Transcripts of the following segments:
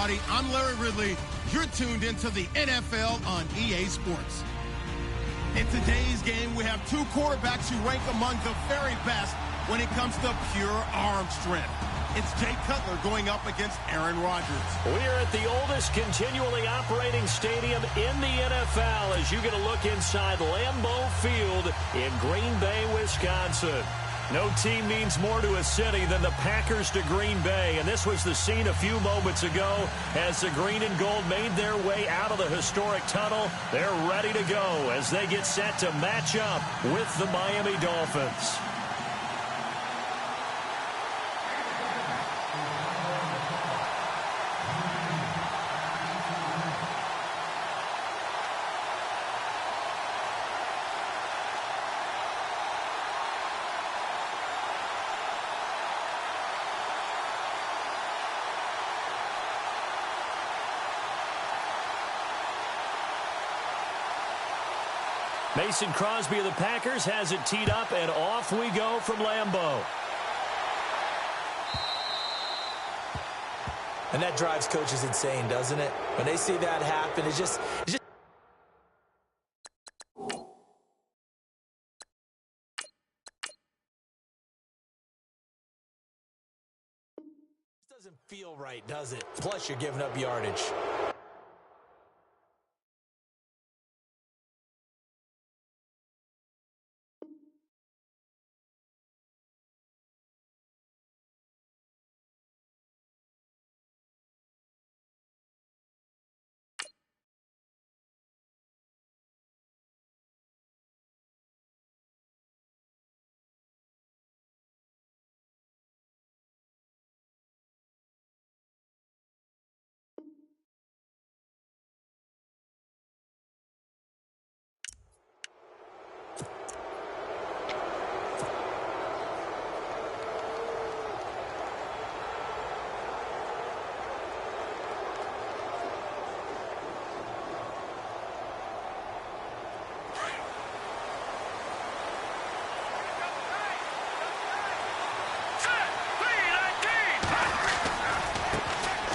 everybody. I'm Larry Ridley. You're tuned into the NFL on EA Sports. In today's game, we have two quarterbacks who rank among the very best when it comes to pure arm strength. It's Jay Cutler going up against Aaron Rodgers. We're at the oldest continually operating stadium in the NFL as you get a look inside Lambeau Field in Green Bay, Wisconsin. No team means more to a city than the Packers to Green Bay, and this was the scene a few moments ago as the green and gold made their way out of the historic tunnel. They're ready to go as they get set to match up with the Miami Dolphins. Mason Crosby of the Packers has it teed up, and off we go from Lambeau. And that drives coaches insane, doesn't it? When they see that happen, it just doesn't feel right, does it? Plus, you're giving up yardage.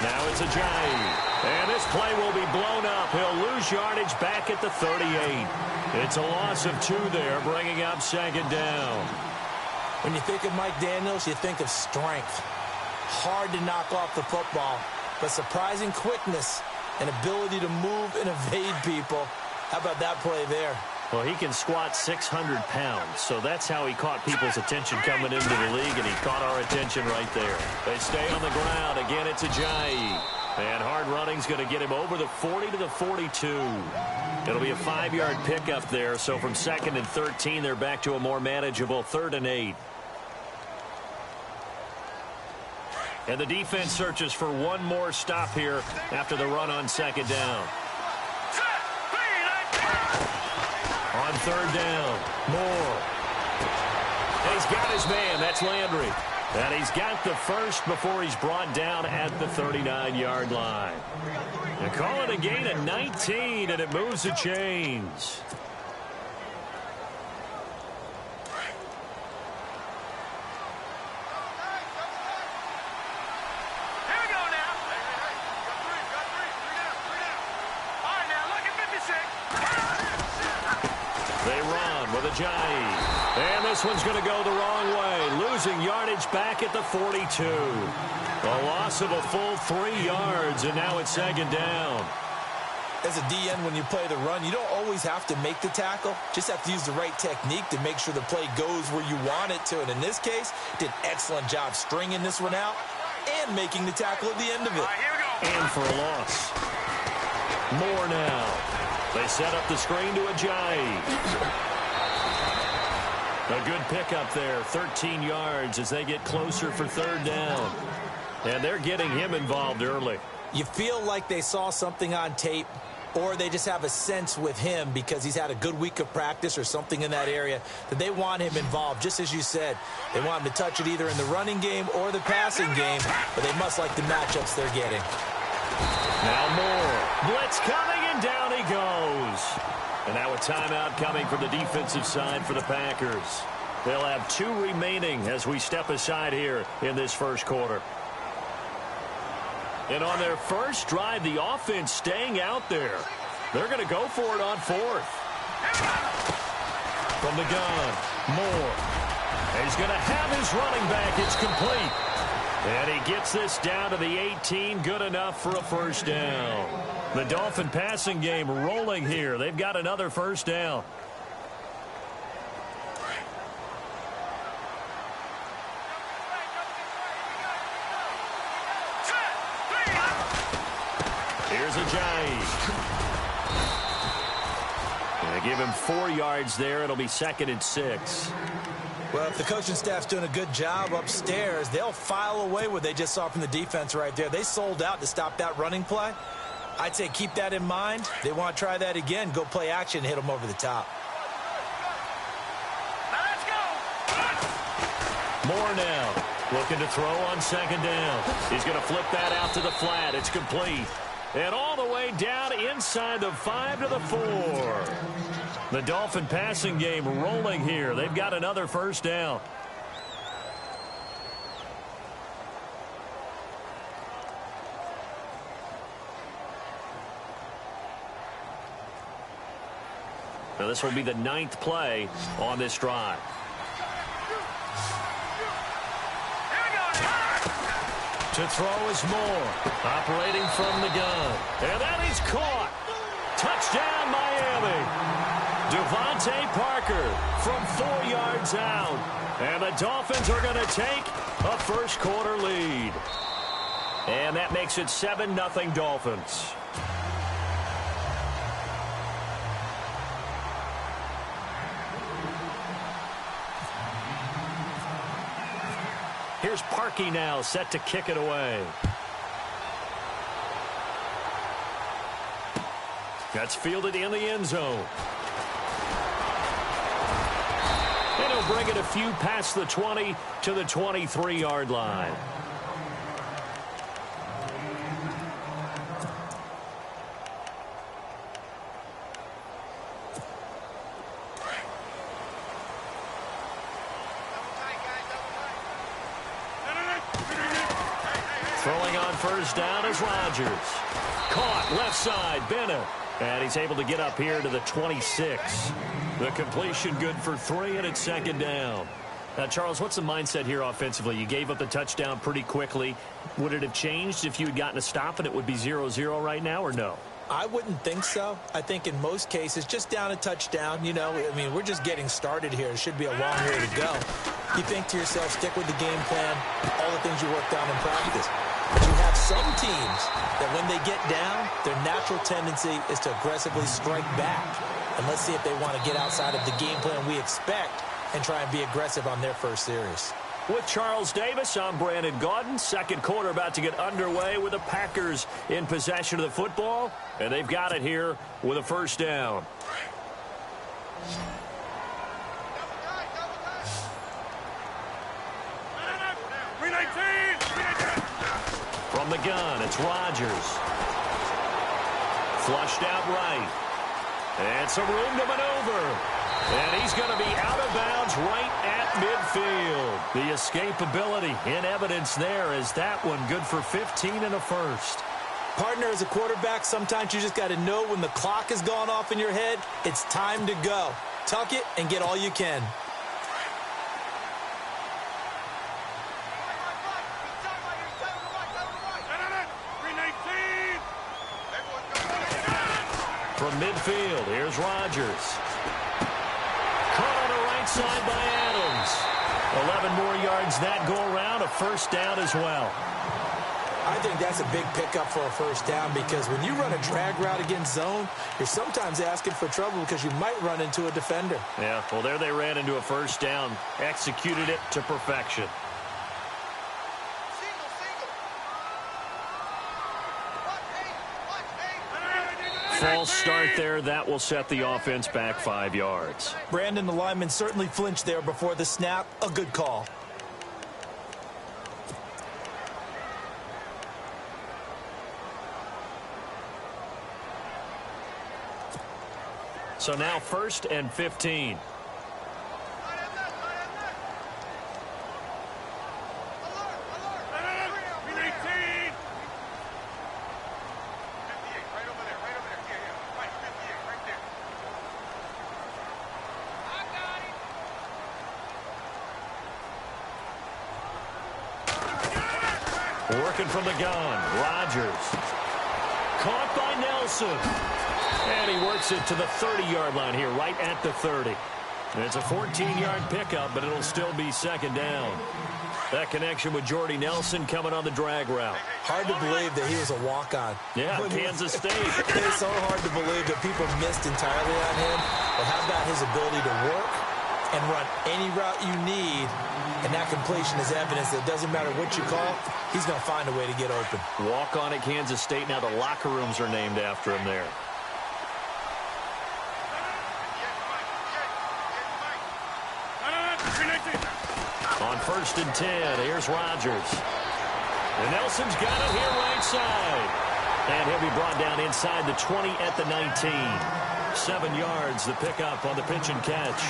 Now it's Ajayi, and this play will be blown up. He'll lose yardage back at the 38. It's a loss of 2 there, bringing up second down. When you think of Mike Daniels, you think of strength. Hard to knock off the football, but surprising quickness and ability to move and evade people. How about that play there? Well, he can squat 600 pounds, so that's how he caught people's attention coming into the league, and he caught our attention right there. They stay on the ground. Again, it's Ajayi. And hard running's going to get him over the 40 to the 42. It'll be a 5-yard pickup there, so from 2nd and 13, they're back to a more manageable 3rd and 8. And the defense searches for one more stop here after the run on 2nd down. On 3rd down, Moore. And he's got his man. That's Landry. And he's got the first before he's brought down at the 39-yard line. They call it a gain of 19, and it moves the chains. And this one's going to go the wrong way, losing yardage back at the 42. A loss of a full 3 yards, and now it's 2nd down. As a DN, when you play the run, you don't always have to make the tackle. Just have to use the right technique to make sure the play goes where you want it to. And in this case, did an excellent job stringing this one out and making the tackle at the end of it. And for a loss. More now. They set up the screen to Ajayi. A good pickup there, 13 yards as they get closer for 3rd down. And they're getting him involved early. You feel like they saw something on tape, or they just have a sense with him because he's had a good week of practice or something in that area that they want him involved. Just as you said, they want him to touch it either in the running game or the passing game, but they must like the matchups they're getting. Now Moore. Blitz coming, and down he goes. And now a timeout coming from the defensive side for the Packers. They'll have 2 remaining as we step aside here in this first quarter. And on their first drive, the offense staying out there. They're going to go for it on fourth. From the gun, Moore. He's going to have his running back. It's complete. And he gets this down to the 18. Good enough for a first down. The Dolphin passing game rolling here. They've got another first down. Here's Ajayi. They give him 4 yards there. It'll be 2nd and 6. Well, if the coaching staff's doing a good job upstairs, they'll file away what they just saw from the defense right there. They sold out to stop that running play. I'd say keep that in mind. They want to try that again. Go play action and hit them over the top. Moore now looking to throw on 2nd down. He's going to flip that out to the flat. It's complete. And all the way down inside the 5 to the 4. The Dolphin passing game rolling here. They've got another first down. Now this will be the 9th play on this drive. To throw is Moore, operating from the gun. And that is caught. Touchdown, Miami. Devontae Parker from 4 yards out. And the Dolphins are going to take a first-quarter lead. And that makes it 7-0 Dolphins. Here's Parkey now, set to kick it away. That's fielded in the end zone. And he'll bring it a few past the 20 to the 23-yard line. Throwing on first down is Rodgers. Caught left side, Bennett. And he's able to get up here to the 26. The completion good for 3, and it's 2nd down. Now, Charles, what's the mindset here offensively? You gave up the touchdown pretty quickly. Would it have changed if you had gotten a stop and it would be 0-0 right now, or no? I wouldn't think so. I think in most cases, just down a touchdown, you know, I mean, we're just getting started here. It should be a long way to go. You think to yourself, stick with the game plan, all the things you worked on in practice. But you have some teams that when they get down, their natural tendency is to aggressively strike back. And let's see if they want to get outside of the game plan we expect and try and be aggressive on their first series. With Charles Davis, I'm Brandon Gaudin. Second quarter about to get underway with the Packers in possession of the football. And they've got it here with a first down. From the gun, it's Rodgers. Flushed out right. And some room to maneuver. And he's going to be out of bounds right at midfield. The escapability in evidence there is that one good for 15 and a first. Partner, as a quarterback, sometimes you just got to know when the clock has gone off in your head, it's time to go. Tuck it and get all you can. From midfield, here's Rodgers. Caught on the right side by Adams. 11 more yards that go around, a first down as well. I think that's a big pickup for a first down because when you run a drag route against zone, you're sometimes asking for trouble because you might run into a defender. Yeah, well, there they ran into a first down, executed it to perfection. False start there. That will set the offense back 5 yards. Brandon, the lineman certainly flinched there before the snap. A good call. So now 1st and 15. Working from the gun. Rodgers. Caught by Nelson. And he works it to the 30-yard line here, right at the 30. And it's a 14-yard pickup, but it'll still be second down. That connection with Jordy Nelson coming on the drag route. Hard to believe that he was a walk-on. Yeah, Kansas State. It's so hard to believe that people missed entirely on him. But how about his ability to work and run any route you need? And that completion is evidence that it doesn't matter what you call, he's going to find a way to get open. Walk on at Kansas State. Now the locker rooms are named after him there. On 1st and 10, here's Rodgers. And Nelson's got it here right side. And he'll be brought down inside the 20 at the 19. 7 yards, the pickup on the pitch and catch.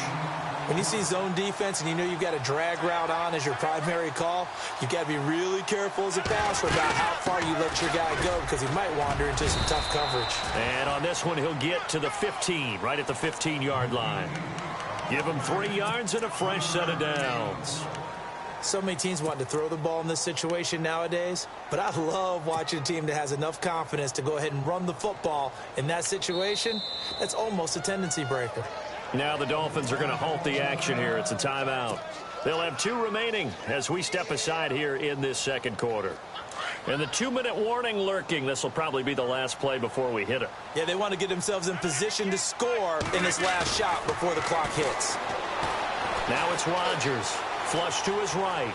When you see zone defense and you know you've got a drag route on as your primary call, you've got to be really careful as a passer about how far you let your guy go because he might wander into some tough coverage. And on this one, he'll get to the 15, right at the 15-yard line. Give him 3 yards and a fresh set of downs. So many teams want to throw the ball in this situation nowadays, but I love watching a team that has enough confidence to go ahead and run the football in that situation. That's almost a tendency breaker. Now the Dolphins are going to halt the action here. It's a timeout. They'll have 2 remaining as we step aside here in this second quarter. And the 2-minute warning lurking. This will probably be the last play before we hit it. Yeah, they want to get themselves in position to score in this last shot before the clock hits. Now it's Rodgers. Flush to his right.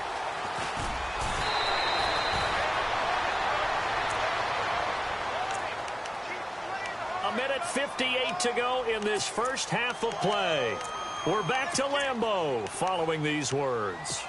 A minute 58 to go in this first half of play. We're back to Lambeau following these words.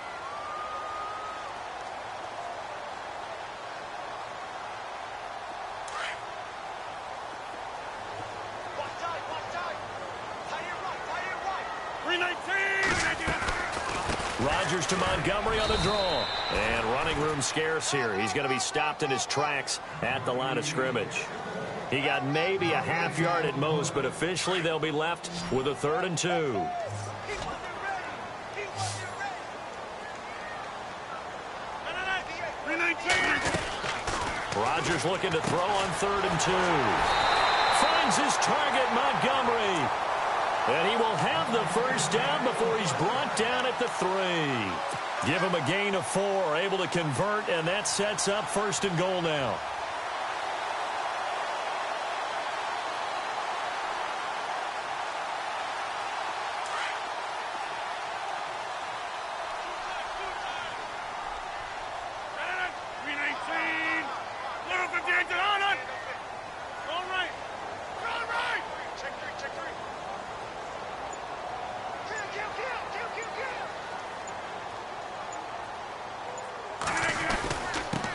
Rodgers to Montgomery on the draw. And running room scarce here. He's going to be stopped in his tracks at the line of scrimmage. He got maybe a half yard at most, but officially they'll be left with a 3rd and 2. Rodgers looking to throw on 3rd and 2. Finds his target, Montgomery. And he will have the first down before he's brought down at the 3. Give him a gain of 4, able to convert, and that sets up 1st and goal now.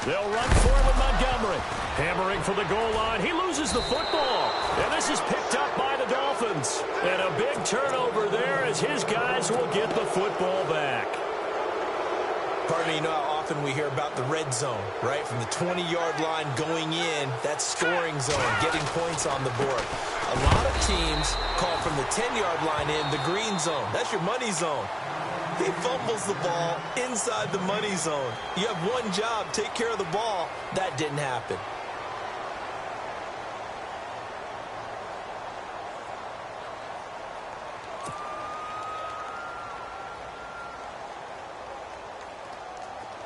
They'll run forward with Montgomery. Hammering for the goal line. He loses the football. And this is picked up by the Dolphins. And a big turnover there as his guys will get the football back. Pardon me, you know how often we hear about the red zone, right? From the 20-yard line going in, that's scoring zone, getting points on the board. A lot of teams call from the 10-yard line in the green zone. That's your money zone. He fumbles the ball inside the money zone. You have one job, take care of the ball. That didn't happen.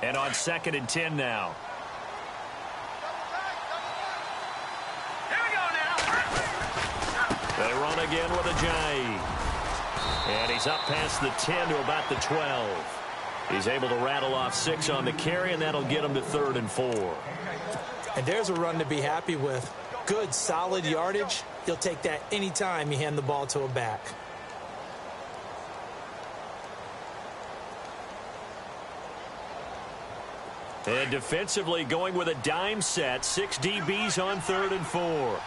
And on 2nd and 10 now. Here we go now. They run again with a J. And he's up past the 10 to about the 12. He's able to rattle off 6 on the carry, and that'll get him to 3rd and 4. And there's a run to be happy with. Good, solid yardage. You'll take that anytime you hand the ball to a back. And defensively going with a dime set. 6 DBs on 3rd and 4.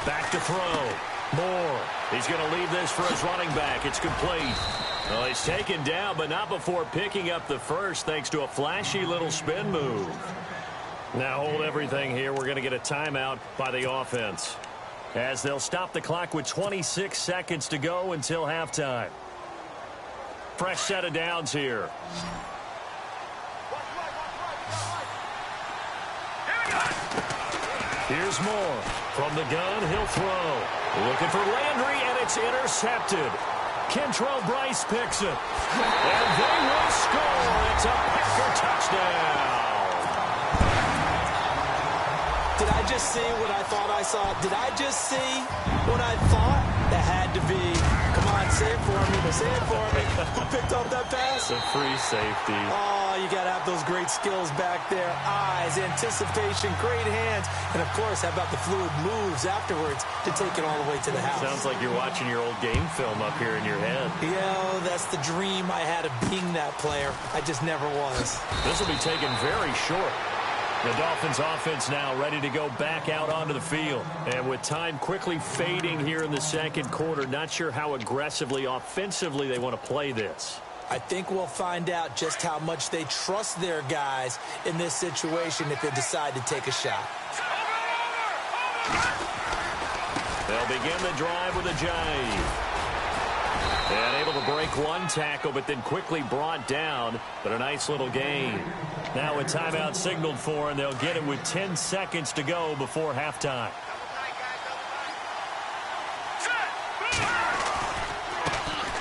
Back to throw. Moore. He's going to leave this for his running back. It's complete. Well, he's taken down, but not before picking up the first thanks to a flashy little spin move. Now hold everything here. We're going to get a timeout by the offense, as they'll stop the clock with 26 seconds to go until halftime. Fresh set of downs here. Here's Moore. From the gun, he'll throw. Looking for Landry, and it's intercepted. Kentrell Bryce picks it. And they will score. It's a Packer touchdown. Did I just see what I thought I saw? Did I just see what I thought? That had to be. Come on, say it for me. Say it for me. Who picked up that pass? The free safety. Oh, you got to have those great skills back there. Eyes, anticipation, great hands. And, of course, how about the fluid moves afterwards to take it all the way to the house? Sounds like you're watching your old game film up here in your head. Yeah, that's the dream I had of being that player. I just never was. This will be taken very short. The Dolphins offense now ready to go back out onto the field. And with time quickly fading here in the second quarter, not sure how aggressively, offensively they want to play this. I think we'll find out just how much they trust their guys in this situation if they decide to take a shot. They'll begin the drive with a jive. And able to break one tackle, but then quickly brought down. But a nice little gain. Now a timeout signaled for, and they'll get it with 10 seconds to go before halftime.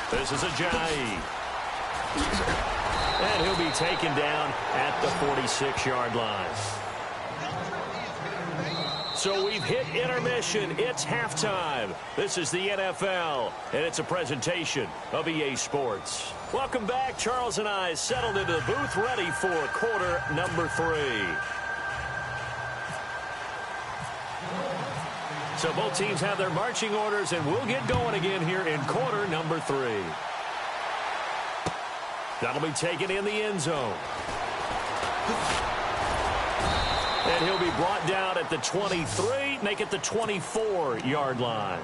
This is a jive. And he'll be taken down at the 46-yard line. So we've hit intermission. It's halftime. This is the NFL, and it's a presentation of EA Sports. Welcome back. Charles and I settled into the booth, ready for quarter number 3. So both teams have their marching orders, and we'll get going again here in quarter number 3. That'll be taken in the end zone. And he'll be brought down at the 23, make it the 24-yard line.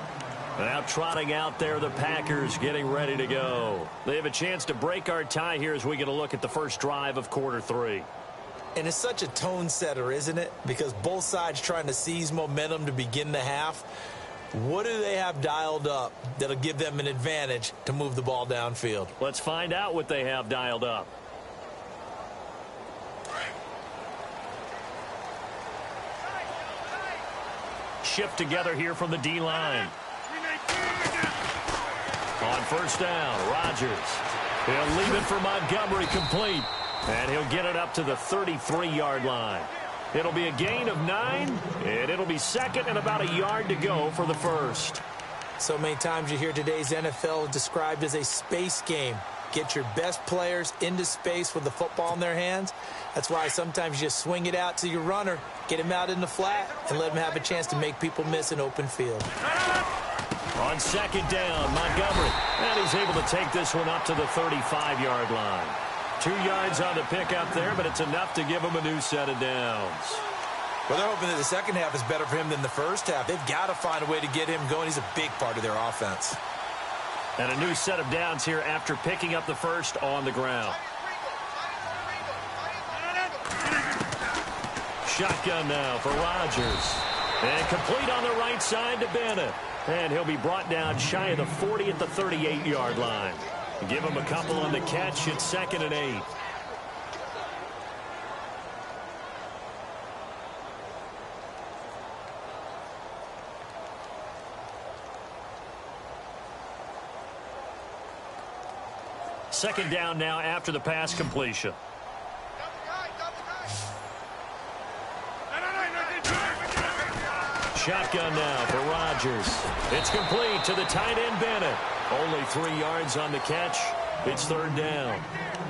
Now trotting out there, the Packers getting ready to go. They have a chance to break our tie here as we get a look at the first drive of quarter 3. And it's such a tone setter, isn't it? Because both sides trying to seize momentum to begin the half. What do they have dialed up that'll give them an advantage to move the ball downfield? Let's find out what they have dialed up. Shift together here from the D-line. On first down, Rodgers. He'll leave it for Montgomery, complete. And he'll get it up to the 33-yard line. It'll be a gain of 9, and it'll be second and about a yard to go for the first. So many times you hear today's NFL described as a space game. Get your best players into space with the football in their hands. That's why sometimes you just swing it out to your runner, get him out in the flat, and let him have a chance to make people miss an open field. On second down, Montgomery. And he's able to take this one up to the 35-yard line. 2 yards on the pickup there, but it's enough to give him a new set of downs. Well, they're hoping that the second half is better for him than the first half. They've got to find a way to get him going. He's a big part of their offense. And a new set of downs here after picking up the first on the ground. Shotgun now for Rodgers. And complete on the right side to Bennett. And he'll be brought down shy of the 40 at the 38-yard line. Give him a couple on the catch. It's 2nd and 8. Second down now after the pass completion. Shotgun now for Rodgers. It's complete to the tight end Bennett. Only 3 yards on the catch. It's 3rd down.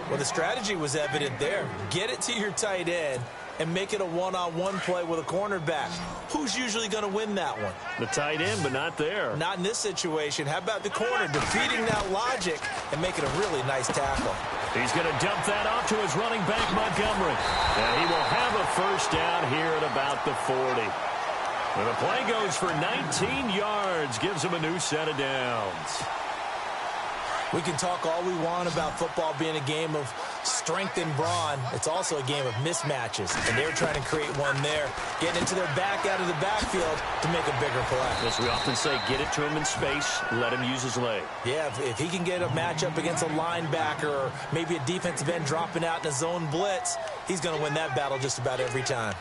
Well, the strategy was evident there. Get it to your tight end and make it a one-on-one play with a cornerback. Who's usually going to win that one? The tight end, but not there. Not in this situation. How about the corner defeating that logic and making a really nice tackle? He's going to dump that off to his running back, Montgomery. And he will have a first down here at about the 40. And the play goes for 19 yards, gives him a new set of downs. We can talk all we want about football being a game of strength and brawn. It's also a game of mismatches, and they're trying to create one there, getting into their back out of the backfield to make a bigger play. As we often say, get it to him in space, let him use his leg. Yeah, if he can get a matchup against a linebacker or maybe a defensive end dropping out in a zone blitz, he's going to win that battle just about every time.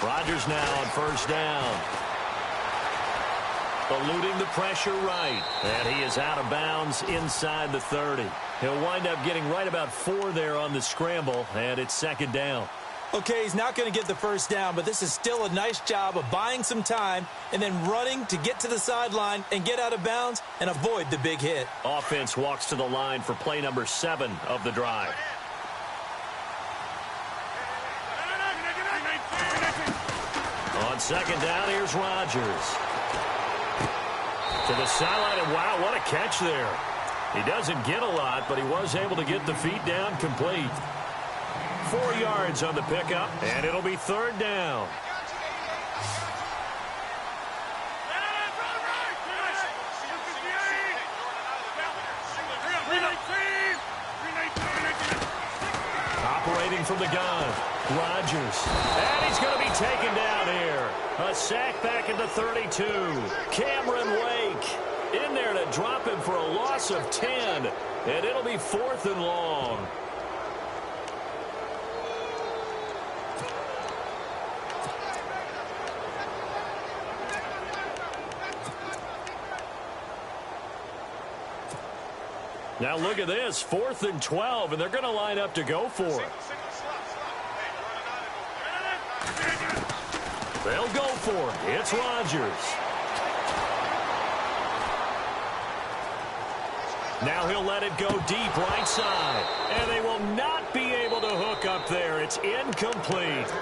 Rodgers now on first down. Eluding the pressure right. And he is out of bounds inside the 30. He'll wind up getting right about 4 there on the scramble, and it's second down. Okay, he's not going to get the first down, but this is still a nice job of buying some time and then running to get to the sideline and get out of bounds and avoid the big hit. Offense walks to the line for play number 7 of the drive. On second down, here's Rodgers. To the sideline, and wow, what a catch there. He doesn't get a lot, but he was able to get the feet down complete. 4 yards on the pickup, and it'll be third down. Operating from the gun, Rodgers. And he's going to be taken down here. A sack back at the 32. Cameron Wake in there to drop him for a loss of 10. And it'll be 4th and long. Now look at this, 4th and 12, and they're going to line up to go for it. They'll go for it. It's Rodgers. Now he'll let it go deep right side, and they will not be able to hook up there. It's incomplete.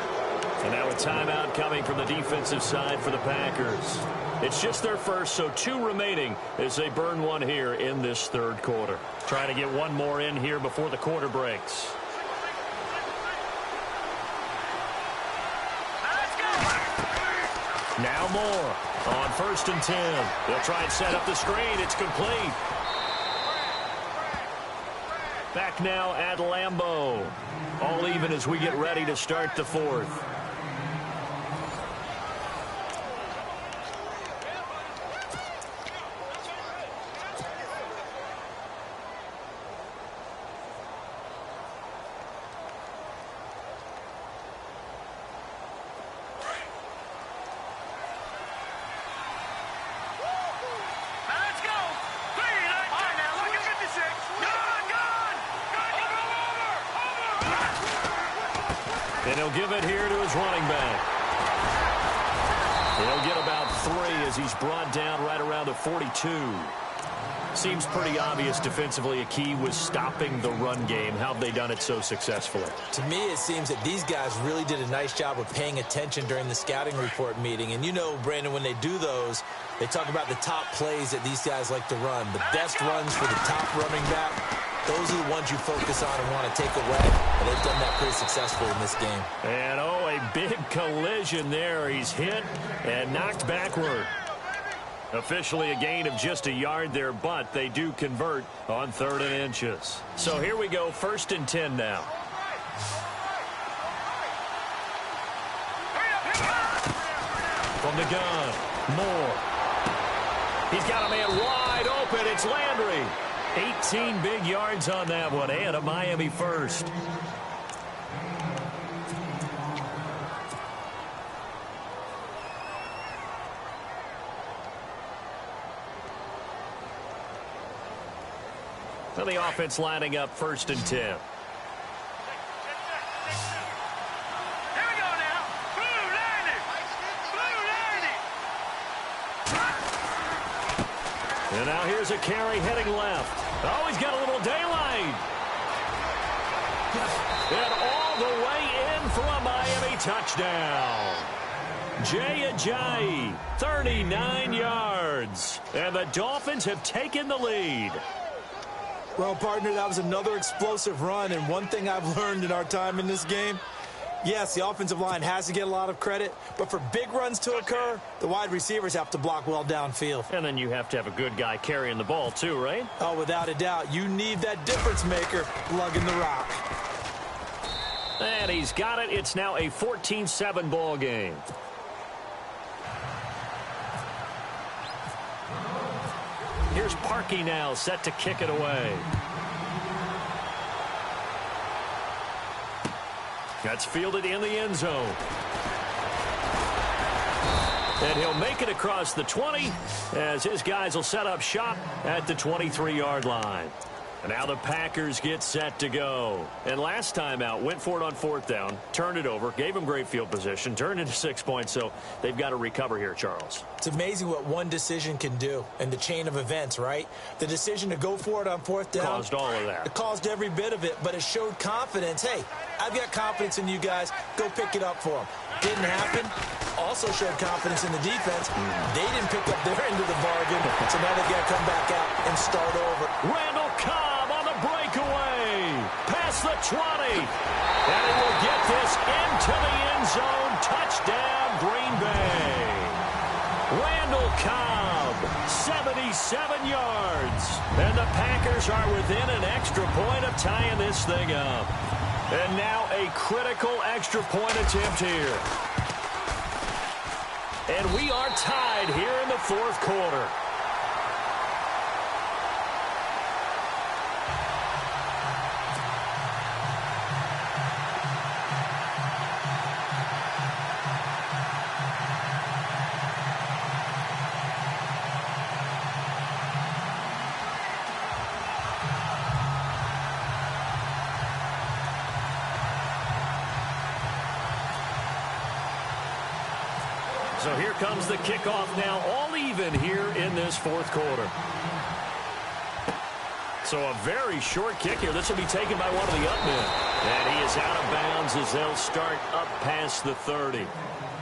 And now a timeout coming from the defensive side for the Packers. It's just their first, so 2 remaining as they burn one here in this third quarter. Trying to get one more in here before the quarter breaks. Now more on 1st and 10. They'll try and set up the screen. It's complete. Back now at Lambeau. All even as we get ready to start the 4th. And he'll give it here to his running back. He'll get about 3 as he's brought down right around the 42. Seems pretty obvious defensively a key was stopping the run game. How have they done it so successfully? To me, it seems that these guys really did a nice job of paying attention during the scouting report meeting. And you know, Brandon, when they do those, they talk about the top plays that these guys like to run. The best runs for the top running back. Those are the ones you focus on and want to take away. And they've done that pretty successfully in this game. And, oh, a big collision there. He's hit and knocked backward. Officially a gain of just a yard there, but they do convert on 3rd and inches. So here we go, 1st and 10 now. From the gun, Moore. He's got a man wide open. It's Landry. 18 big yards on that one, and a Miami first. So the offense lining up 1st and 10. Here we go now. Blue landing. And now here's a carry heading left. Oh, he's got a little daylight. And all the way in for a Miami touchdown. Jay Ajayi, 39 yards. And the Dolphins have taken the lead. Well, partner, that was another explosive run, and one thing I've learned in our time in this game, yes, the offensive line has to get a lot of credit, but for big runs to occur, the wide receivers have to block well downfield. And then you have to have a good guy carrying the ball too, right? Oh, without a doubt. You need that difference maker lugging the rock. And he's got it. It's now a 14-7 ball game. Here's Parkey now, set to kick it away. That's fielded in the end zone. And he'll make it across the 20 as his guys will set up shop at the 23-yard line. And now the Packers get set to go. And last time out, went for it on 4th down, turned it over, gave them great field position, turned into 6 points, so they've got to recover here, Charles. It's amazing what one decision can do in the chain of events, right? The decision to go for it on 4th down. Caused all of that. It caused every bit of it, but it showed confidence. Hey, I've got confidence in you guys. Go pick it up for them. Didn't happen. Also showed confidence in the defense. They didn't pick up their end of the bargain, so now they've got to come back out and start over. Randall Cobb on the breakaway. Past the 20. And he will get this into the end zone. Touchdown, Green Bay. Randall Cobb, 77 yards. And the Packers are within an extra point of tying this thing up. And now a critical extra point attempt here. And we are tied here in the 4th quarter. So here comes the kickoff now, all even here in this 4th quarter. So a very short kick here. This will be taken by one of the up men. And he is out of bounds as they'll start up past the 30.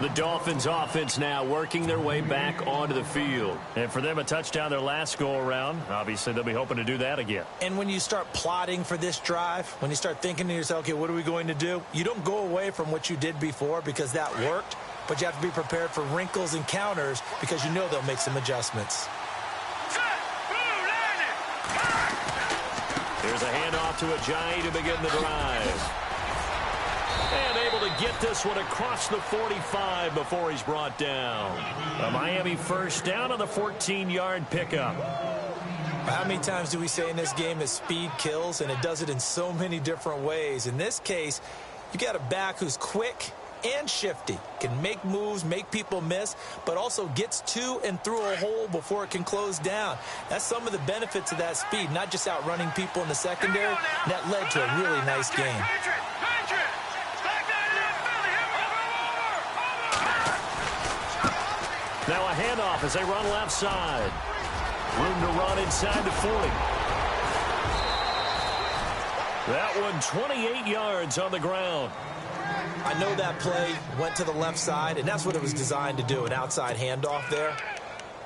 The Dolphins offense now working their way back onto the field. And for them, a touchdown their last go-around. Obviously, they'll be hoping to do that again. And when you start plotting for this drive, when you start thinking to yourself, okay, what are we going to do? You don't go away from what you did before because that worked. But you have to be prepared for wrinkles and counters because you know they'll make some adjustments. Here's a handoff to Ajayi to begin the drive. And able to get this one across the 45 before he's brought down. A Miami first down on the 14-yard pickup. How many times do we say in this game that speed kills, and it does it in so many different ways? In this case, you got a back who's quick and shifty, can make moves, make people miss, but also gets to and through a hole before it can close down. That's some of the benefits of that speed, not just outrunning people in the secondary. That led to a really nice game. Now a handoff as they run left side. Room to run inside the 40. That one 28 yards on the ground. I know that play went to the left side, and that's what it was designed to do, an outside handoff there.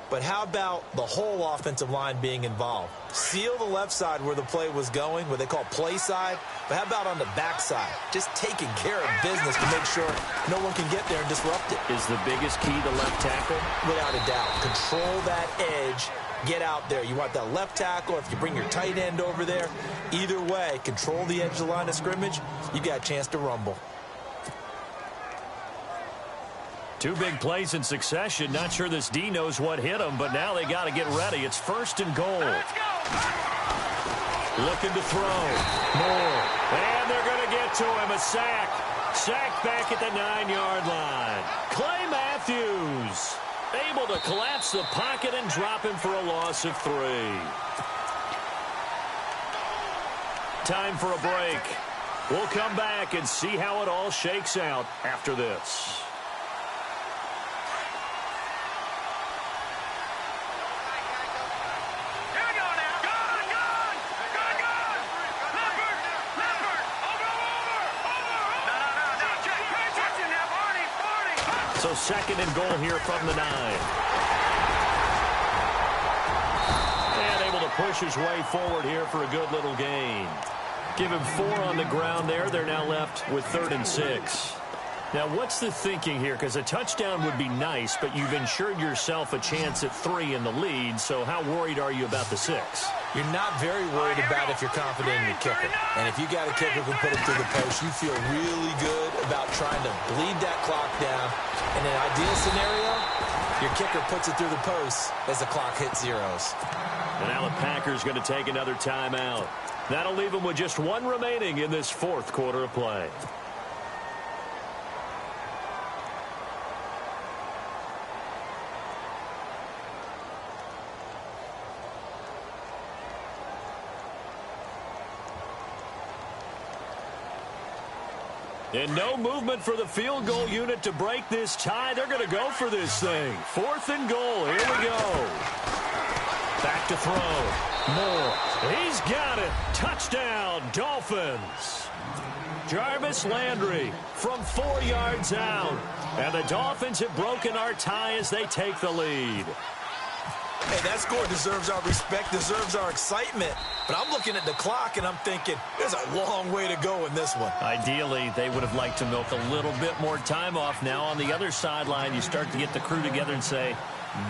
But how about the whole offensive line being involved? Seal the left side where the play was going, what they call play side. But how about on the back side? Just taking care of business to make sure no one can get there and disrupt it. Is the biggest key the left tackle? Without a doubt. Control that edge. Get out there. You want that left tackle. If you bring your tight end over there, either way, control the edge of the line of scrimmage. You got a chance to rumble. Two big plays in succession. Not sure this D knows what hit him, but now they got to get ready. It's 1st and goal. Looking to throw. More. And they're going to get to him. A sack. Sack back at the 9-yard line. Clay Matthews able to collapse the pocket and drop him for a loss of 3. Time for a break. We'll come back and see how it all shakes out after this. So 2nd and goal here from the 9. And able to push his way forward here for a good little gain. Give him 4 on the ground there. They're now left with 3rd and 6. Now, what's the thinking here? Because a touchdown would be nice, but you've ensured yourself a chance at 3 in the lead. So how worried are you about the 6? You're not very worried about if you're confident in your kicker. And if you got a kicker who can put it through the post, you feel really good about trying to bleed that clock down. In an ideal scenario, your kicker puts it through the post as the clock hits zeros. And now the Packers going to take another timeout. That'll leave them with just 1 remaining in this 4th quarter of play. And no movement for the field goal unit to break this tie. They're going to go for this thing. 4th and goal. Here we go. Back to throw. Moore. He's got it. Touchdown, Dolphins. Jarvis Landry from 4 yards out. And the Dolphins have broken our tie as they take the lead. Hey, that score deserves our respect, deserves our excitement. But I'm looking at the clock, and I'm thinking, there's a long way to go in this one. Ideally, they would have liked to milk a little bit more time off. Now, on the other sideline, you start to get the crew together and say,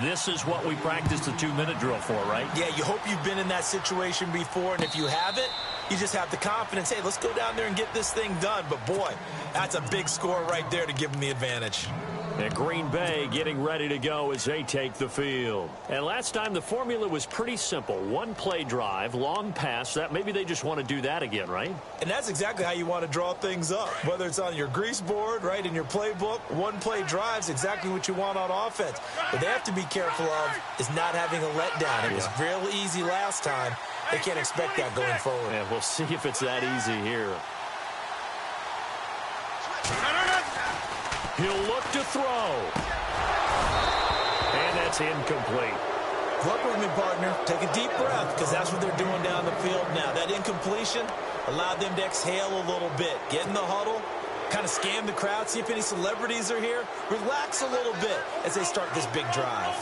this is what we practiced the 2-minute drill for, right? Yeah, you hope you've been in that situation before, and if you haven't, you just have the confidence, hey, let's go down there and get this thing done. But, boy, that's a big score right there to give them the advantage. And Green Bay getting ready to go as they take the field. And last time the formula was pretty simple. 1-play drive, long pass. That maybe they just want to do that again, right? And that's exactly how you want to draw things up. Whether it's on your grease board, right, in your playbook, 1-play drive's exactly what you want on offense. What they have to be careful of is not having a letdown. It was real easy last time. They can't expect that going forward. And we'll see if it's that easy here. He'll look to throw. And that's incomplete. Work with me, partner. Take a deep breath, because that's what they're doing down the field now. That incompletion allowed them to exhale a little bit. Get in the huddle, kind of scan the crowd, see if any celebrities are here. Relax a little bit as they start this big drive.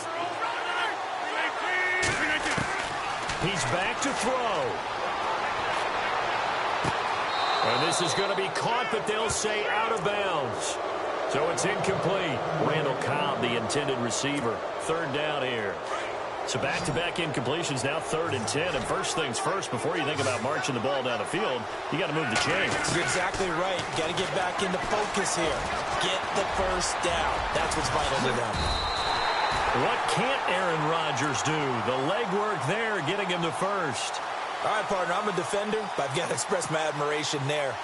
He's back to throw. And this is going to be caught, but they'll say out of bounds. So it's incomplete. Randall Cobb, the intended receiver. 3rd down here. So back-to-back incompletions, now 3rd and 10. And first things first, before you think about marching the ball down the field, you got to move the chains. You're exactly right. Got to get back into focus here. Get the first down. That's what's vital to them. What can't Aaron Rodgers do? The legwork there, getting him to first. All right, partner, I'm a defender, but I've got to express my admiration there.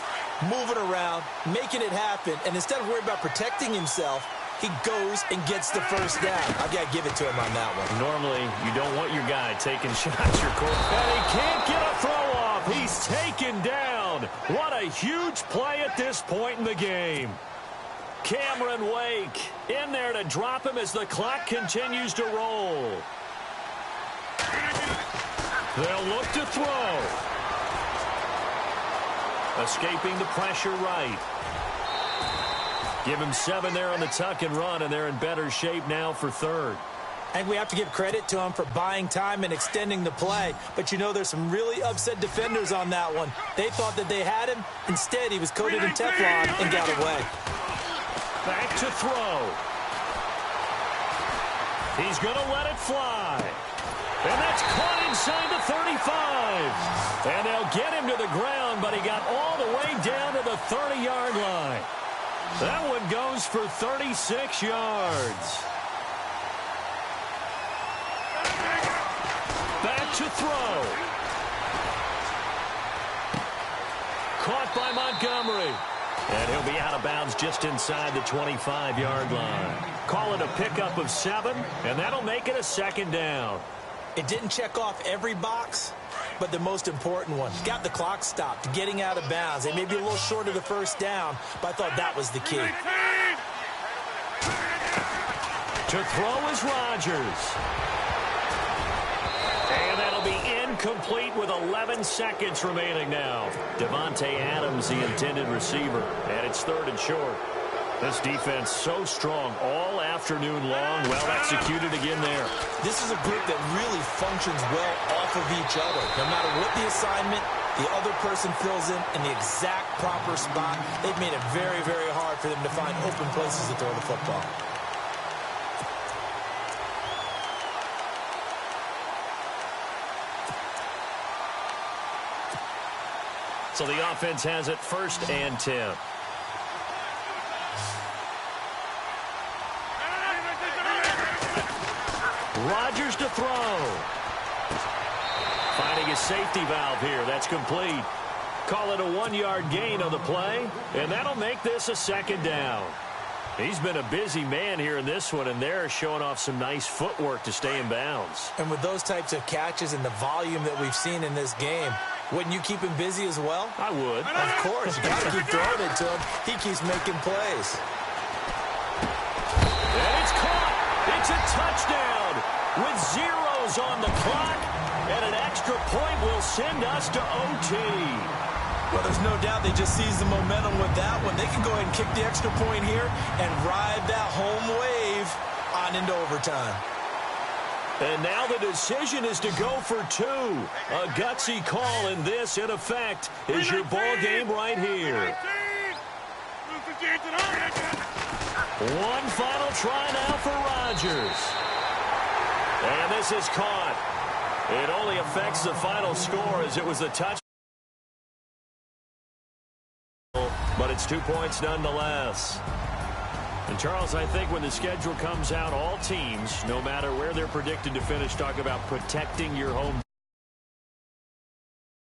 Moving around, making it happen, and instead of worrying about protecting himself, he goes and gets the first down. I've got to give it to him on that one. Normally, you don't want your guy taking shots. Your quarterback. And he can't get a throw off. He's taken down. What a huge play at this point in the game. Cameron Wake in there to drop him as the clock continues to roll. They'll look to throw. Escaping the pressure right. Give him 7 there on the tuck and run, and they're in better shape now for 3rd. And we have to give credit to him for buying time and extending the play. But you know there's some really upset defenders on that one. They thought that they had him. Instead, he was coated in Teflon and got away. Back to throw. He's going to let it fly. And that's caught inside the 35. And they'll get him to the ground, but he got all the way down to the 30-yard line. That one goes for 36 yards. Back to throw. Caught by Montgomery. And he'll be out of bounds just inside the 25-yard line. Call it a pickup of 7, and that'll make it a 2nd down. It didn't check off every box, but the most important one. Got the clock stopped, getting out of bounds. They may be a little short of the first down, but I thought that was the key. To throw is Rodgers. And that'll be incomplete with 11 seconds remaining now. Devontae Adams, the intended receiver, and it's 3rd and short. This defense so strong all afternoon long. Well executed again there. This is a group that really functions well off of each other. No matter what the assignment, the other person fills in the exact proper spot. They've made it very, very hard for them to find open places to throw the football. So the offense has it 1st and 10. Rodgers to throw. Finding his safety valve here. That's complete. Call it a 1-yard gain on the play, and that'll make this a 2nd down. He's been a busy man here in this one, and they're showing off some nice footwork to stay in bounds. And with those types of catches and the volume that we've seen in this game, Wouldn't you keep him busy as well? I would. Of course. You got to keep throwing it to him. He keeps making plays. And it's caught. It's a touchdown with zeros on the clock. And an extra point will send us to OT. Well, there's no doubt they just seized the momentum with that one. They can go ahead and kick the extra point here and ride that home wave on into overtime. And now the decision is to go for 2. A gutsy call, and this, in effect, is your ball game right here. One final try now for Rodgers. And this is caught. It only affects the final score as it was a touchdown. But it's 2 points nonetheless. And, Charles, I think when the schedule comes out, all teams, no matter where they're predicted to finish, talk about protecting your home